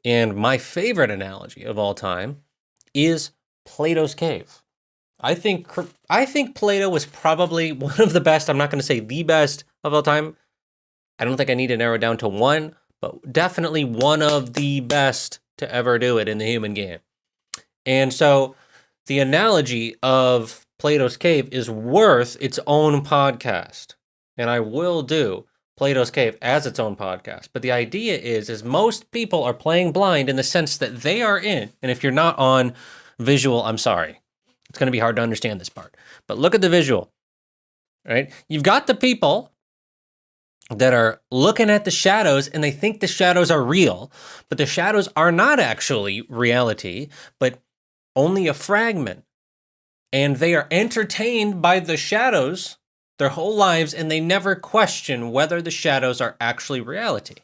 And my favorite analogy of all time is Plato's cave. I think Plato was probably one of the best. I'm not going to say the best of all time. I don't think I need to narrow it down to one, but definitely one of the best to ever do it in the human game. And so the analogy of Plato's cave is worth its own podcast. And I will do Plato's cave as its own podcast. But the idea is most people are playing blind in the sense that they are in. And if you're not on visual, I'm sorry. It's going to be hard to understand this part. But look at the visual, right? You've got the people that are looking at the shadows and they think the shadows are real, but the shadows are not actually reality, but only a fragment. And they are entertained by the shadows their whole lives, and they never question whether the shadows are actually reality.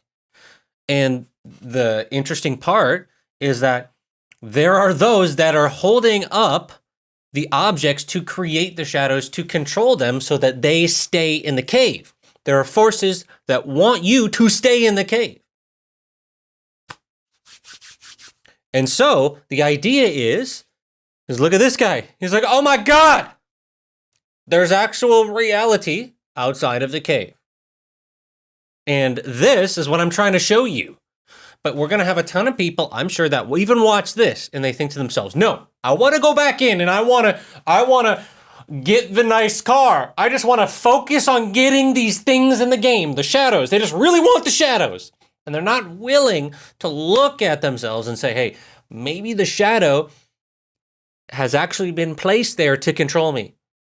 And the interesting part is that there are those that are holding up the objects to create the shadows, to control them so that they stay in the cave. There are forces that want you to stay in the cave. And so the idea is look at this guy. He's like, oh my God, there's actual reality outside of the cave. And this is what I'm trying to show you. But we're going to have a ton of people, I'm sure, that will even watch this and they think to themselves, no, I want to go back in and I want to get the nice car. I just want to focus on getting these things in the game, the shadows. They just really want the shadows. And they're not willing to look at themselves and say, hey, maybe the shadow has actually been placed there to control me.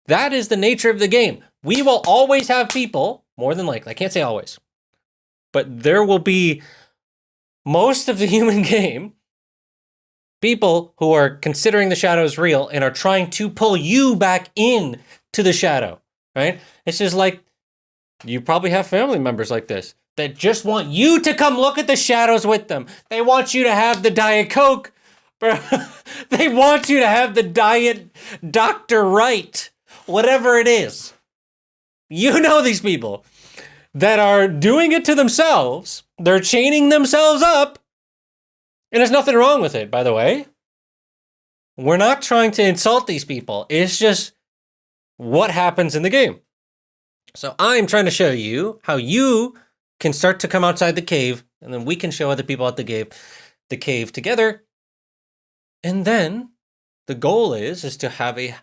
That is the nature of the game. We will always have people, more than likely, I can't say always, but there will be most of the human game, people who are considering the shadows real and are trying to pull you back in to the shadow, right? It's just like, you probably have family members like this that just want you to come look at the shadows with them. They want you to have the Diet Coke, bro. They want you to have the Diet Dr. Right, whatever it is. You know these people that are doing it to themselves. They're chaining themselves up. And there's nothing wrong with it, by the way. We're not trying to insult these people. It's just what happens in the game. So I'm trying to show you how you can start to come outside the cave, and then we can show other people at the cave together. And then the goal is to have a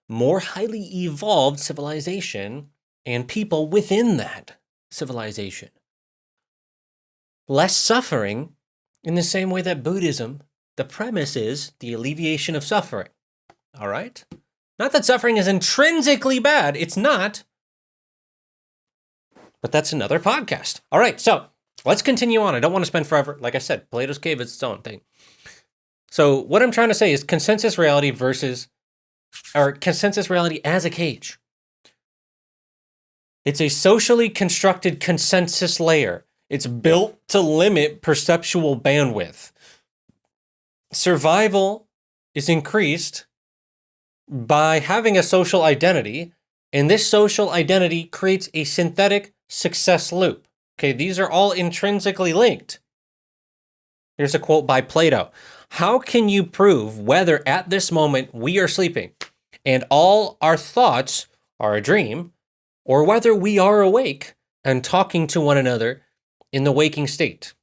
more highly evolved civilization and people within that civilization. Less suffering in the same way that Buddhism, the premise is the alleviation of suffering. All right? Not that suffering is intrinsically bad. It's not. But that's another podcast. All right, so let's continue on. I don't want to spend forever. Like I said, Plato's cave is its own thing. So what I'm trying to say is consensus reality consensus reality as a cage. It's a socially constructed consensus layer. It's built to limit perceptual bandwidth. Survival is increased by having a social identity, and this social identity creates a synthetic success loop. Okay, these are all intrinsically linked. Here's a quote by Plato. How can you prove whether at this moment we are sleeping and all our thoughts are a dream, or whether we are awake and talking to one another in the waking state?